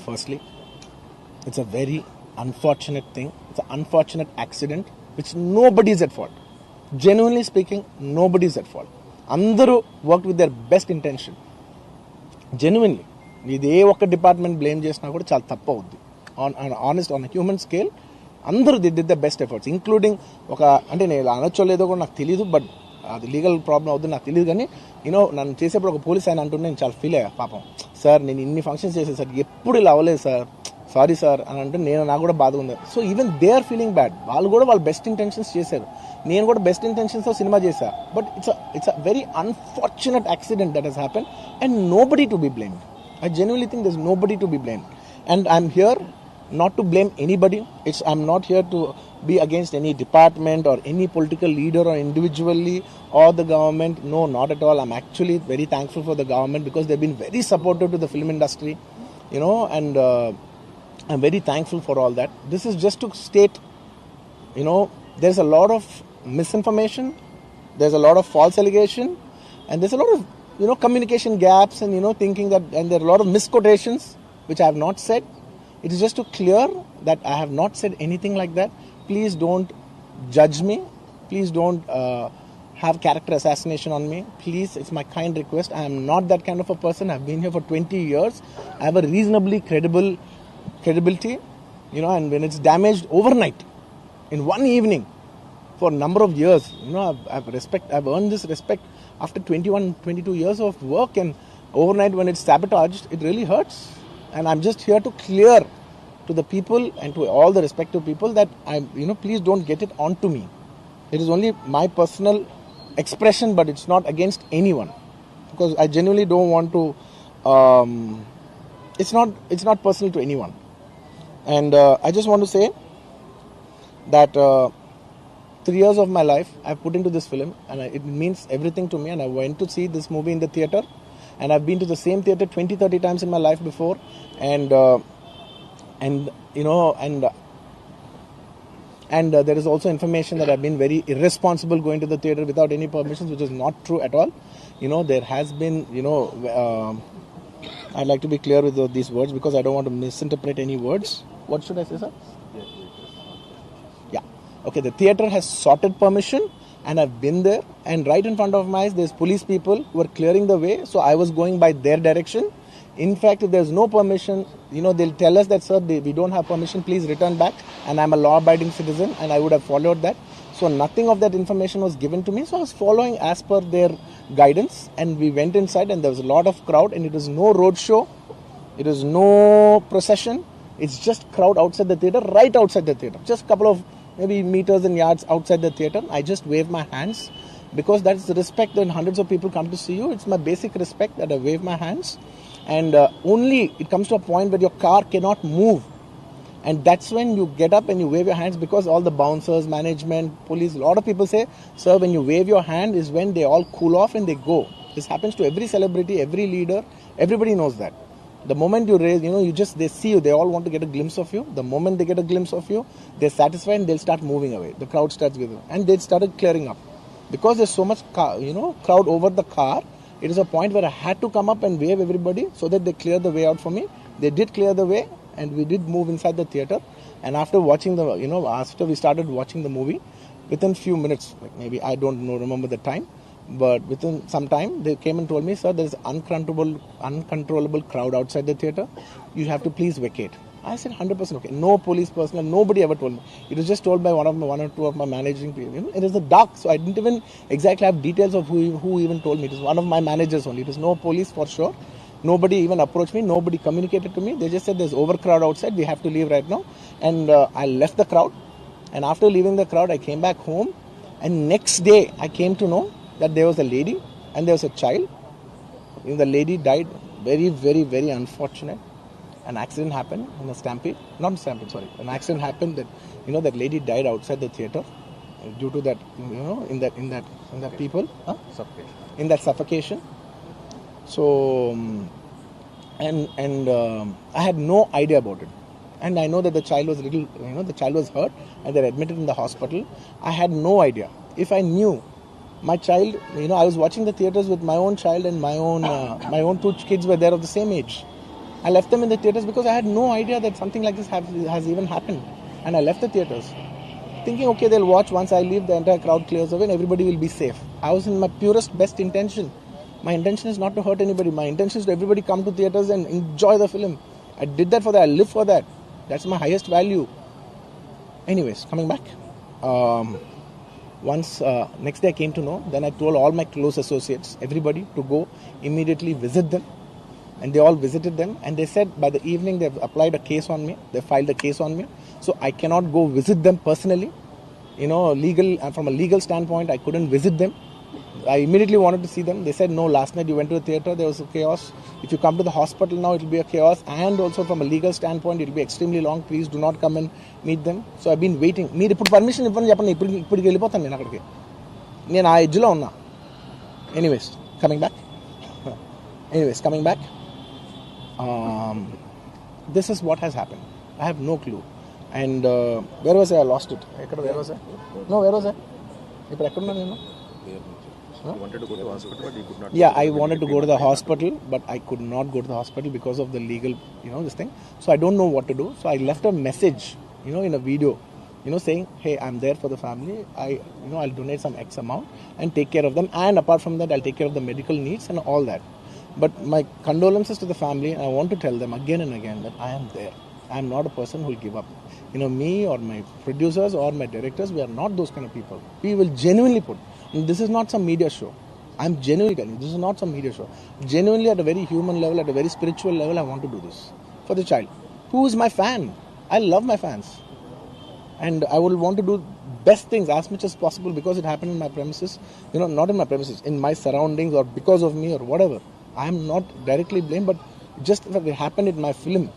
firstly. It's a very unfortunate thing. It's an unfortunate accident which nobody is at fault. Genuinely speaking, nobody is at fault. Andaru worked with their best intention. Genuinely. ఇది ఏ ఒక్క department blame చేసినా కూడా చాలా తప్పు అవుద్ది. On human scale అందరూ did the best efforts, including ఒక అంటే నేను అనొచ్చో లేదో కూడా నాకు తెలియదు, బట్ అది లీగల్ ప్రాబ్లం అవుతుంది నాకు తెలియదు. కానీ నన్ను చేసేప్పుడు ఒక పోలీస్ ఆయన అంటుంటే నేను చాలా ఫీల్ అయ్యా. పాపం సార్ నేను ఇన్ని ఫంక్షన్స్ చేశాను సార్, ఎప్పుడు ఇలా అవ్వలేదు సార్, సారీ సార్ అని అంటే నాకు కూడా బాధ ఉంది. So even they are feeling bad. వాళ్ళు కూడా వాళ్ళ బెస్ట్ ఇంటెన్షన్స్ చేశారు, నేను కూడా బెస్ట్ ఇంటెన్షన్స్తో సినిమా చేశాను. But it's a very unfortunate accident that has happen and nobody to be blamed. I genuinely think there's nobody to be blamed. And I'm here not to blame anybody. I'm not here to be against any department or any political leader or individually or the government. No, not at all. I'm actually very thankful for the government because they've been very supportive to the film industry, and I'm very thankful for all that. This is just to state, there's a lot of misinformation, there's a lot of false allegation, and there's a lot of communication gaps and thinking that, and there are a lot of misquotations which I have not said. It is just to clear that I have not said anything like that. Please don't judge me. Please don't have character assassination on me. Please, it's my kind request. I am not that kind of a person. I've been here for 20 years. I have a reasonably credibility, and when it's damaged overnight in one evening for a number of years, I've earned this respect after 22 years of work, and overnight when it's sabotaged, it really hurts. And I'm just here to clear to the people and to all the respective people that please don't get it onto me. It is only my personal expression, but it's not against anyone, because I genuinely don't want to. It's not personal to anyone, and I just want to say that 3 years of my life I've put into this film, and it means everything to me. And I went to see this movie in the theater, and I've been to the same theater 20-30 times in my life before, and there is also information that I've been very irresponsible going to the theater without any permissions, which is not true at all. There has been, I'd like to be clear with these words because I don't want to misinterpret any words. What should I say, sir? Okay, the theater has sorted permission, and I've been there, and right in front of my eyes there's police people who are clearing the way, so I was going by their direction. In fact, if there's no permission, they'll tell us that, sir, we don't have permission, please return back, and I'm a law-abiding citizen, and I would have followed that. So nothing of that information was given to me, so I was following as per their guidance, and we went inside, and there was a lot of crowd, and it was no road show, it was no procession, it's just crowd outside the theater, right outside the theater, just a couple of maybe meters and yards outside the theater. I just wave my hands because that's the respect when hundreds of people come to see you. It's my basic respect that I wave my hands, and only it comes to a point where your car cannot move, and that's when you get up and you wave your hands, because all the bouncers, management, police, a lot of people say, sir, when you wave your hand is when they all cool off and they go. This happens to every celebrity, every leader, everybody knows that. The moment you raise, they see you, they all want to get a glimpse of you. The moment they get a glimpse of you, they're satisfied and they'll start moving away. The crowd starts with you. And they started clearing up. Because there's so much crowd over the car, it is a point where I had to come up and wave everybody so that they clear the way out for me. They did clear the way, and we did move inside the theater. And after watching after we started watching the movie, within few minutes, like maybe I don't know, remember the time, but within some time they came and told me, sir, there is uncontrollable crowd outside the theater, you have to please vacate. I said 100% okay. No police personnel, nobody ever told me. It was just told by one or two of my managing people. It is the dark, so I didn't even exactly have details of who even told me. It was one of my managers only. It was no police for sure. Nobody even approached me, nobody communicated to me. They just said there's overcrowd outside, we have to leave right now. And I left the crowd, and after leaving the crowd I came back home, and next day I came to know that there was a lady and there was a child. The lady died, very, very, very unfortunate. An accident happened in a stampede. Not a stampede, sorry. An accident happened that, that lady died outside the theater due to that, in that people, in that suffocation. So, I had no idea about it. And I know that the child was the child was hurt and they're admitted in the hospital. I had no idea. If I knew, my child, I was watching the theaters with my own child, and my own two kids were there of the same age. I left them in the theatres because I had no idea that something like this has even happened. And I left the theatres thinking, okay, they'll watch. Once I leave, the entire crowd clears away and everybody will be safe. I was in my purest, best intention. My intention is not to hurt anybody. My intention is to everybody come to theatres and enjoy the film. I did that for that. I live for that. That's my highest value. Anyways, coming back. Once next day I came to know, then I told all my close associates, everybody, to go immediately visit them. And they all visited them, and they said by the evening they've applied a case on me. They filed a case on me, so I cannot go visit them personally. From a legal standpoint, I couldn't visit them. I immediately wanted to see them. They said, no, last night you went to the theatre, there was a chaos. If you come to the hospital now, it will be a chaos. And also from a legal standpoint, it will be extremely long. Please do not come and meet them. So I've been waiting. మీరు ఇప్పుడు permission ఇవ్వండి చెప్పండి, ఇప్పటికి వెళ్ళిపోతాను నేను అక్కడికి. నేను ఆ ఎడ్జ్లో ఉన్నా. Anyways, coming back. This is what has happened. I have no clue. And where was I? I lost it. Where was I? No, where was I? You wanted to go to the hospital, but you could not. Yeah, I wanted to go to the hospital, but I could not go to the hospital because of the legal, this thing. So I don't know what to do. So I left a message, in a video, saying, hey, I'm there for the family. I'll donate some X amount and take care of them. And apart from that, I'll take care of the medical needs and all that. But my condolences to the family, and I want to tell them again and again that I am there. I am not a person who will give up. Me or my producers or my directors, we are not those kind of people. We will genuinely put. And this is not some media show. I'm genuinely telling you, this is not some media show. Genuinely, at a very human level, at a very spiritual level, I want to do this for the child. Who is my fan? I love my fans. And I will want to do best things as much as possible because it happened in my premises. Not in my premises, in my surroundings or because of me or whatever. I am not directly blamed, but just if it happened in my film,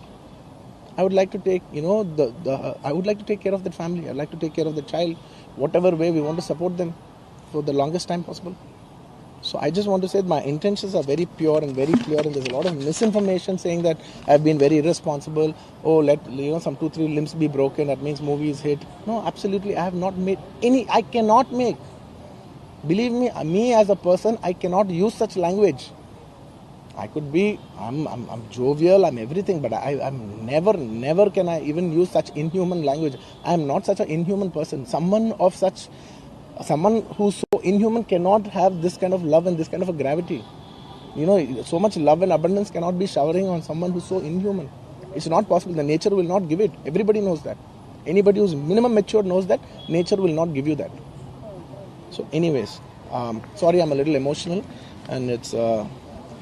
I would like to take, I would like to take care of that family. I'd like to take care of the child, whatever way we want to support them for the longest time possible. So I just want to say that my intentions are very pure and very clear, and there's a lot of misinformation saying that I've been very irresponsible. Oh, let some 2-3 limbs be broken, that means movie is hit. No, absolutely, I have not made any. I cannot make. Believe me as a person, I cannot use such language. I could be, I'm jovial, I'm everything, but I'm never can I even use such inhuman language. I am not such an inhuman person. Someone who's so inhuman cannot have this kind of love and this kind of a gravity. So much love and abundance cannot be showering on someone who's so inhuman. It's not possible. The nature will not give it. Everybody knows that. Anybody who's minimum mature knows that nature will not give you that. So anyways, sorry, I'm a little emotional, and it's...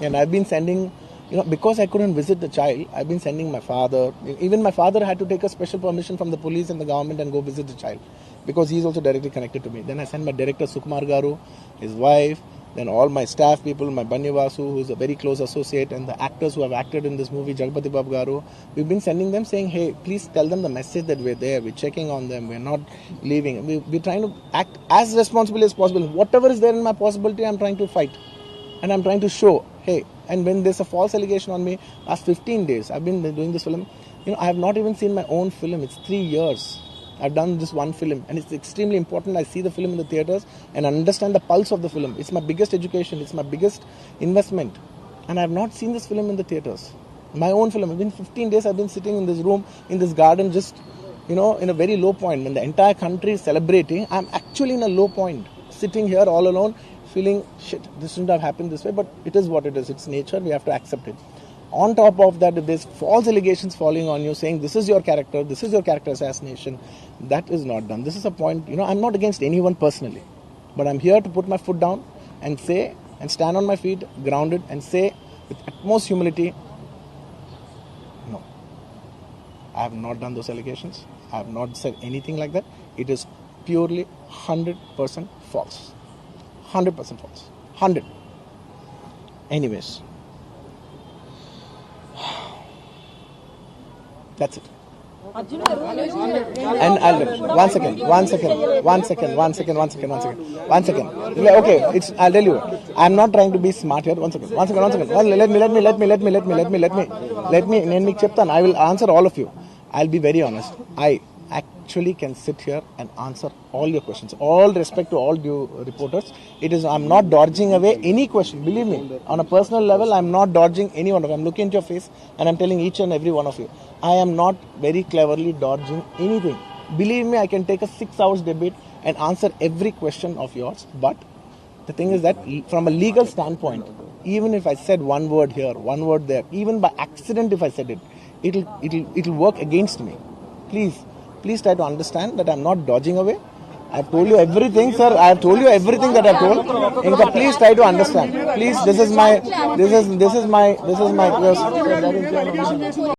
And I've been sending, because I couldn't visit the child, I've been sending my father. Even my father had to take a special permission from the police and the government and go visit the child, because he's also directly connected to me. Then I sent my director Sukumar Garu, his wife, then all my staff people, my Bannivasu, who's a very close associate, and the actors who have acted in this movie, Jagpati Babu Garu. We've been sending them saying, hey, please tell them the message that we're there, we're checking on them, we're not leaving. We're trying to act as responsibly as possible. Whatever is there in my possibility, I'm trying to fight. And I'm trying to show, hey, and when there's a false allegation on me, last 15 days, I've been doing this film, I have not even seen my own film. It's 3 years. I've done this one film, and it's extremely important. I see the film in the theatres and understand the pulse of the film. It's my biggest education. It's my biggest investment. And I have not seen this film in the theatres. My own film. Within 15 days, I've been sitting in this room, in this garden, just, in a very low point. When the entire country is celebrating, I'm actually in a low point, sitting here all alone, feeling, shit, this shouldn't have happened this way, but it is what it is. It's nature. We have to accept it. On top of that, if there's false allegations falling on you, saying this is your character assassination, that is not done. This is a point, I'm not against anyone personally, but I'm here to put my foot down and say, and stand on my feet, grounded, and say with utmost humility, no, I have not done those allegations. I have not said anything like that. It is purely 100% false. 100% false. 100. Anyways. That's it. And I'll one second. Okay, I'll tell you. I'm not trying to be smart here. One second. Let me. I will answer all of you. I'll be very honest. actually can sit here and answer all your questions. All respect to all due reporters. I'm not dodging away any question. Believe me, on a personal level, I'm not dodging any one of you. I'm looking into your face and I'm telling each and every one of you, I am not very cleverly dodging anything. Believe me, I can take a 6 hours debate and answer every question of yours. But the thing is that from a legal standpoint, even if I said one word here, one word there, even by accident if I said it, it'll work against me. Please try to understand that I'm not dodging away. I've told you everything, sir. I've told you everything that I've told. Inka, please try to understand. Please, this is my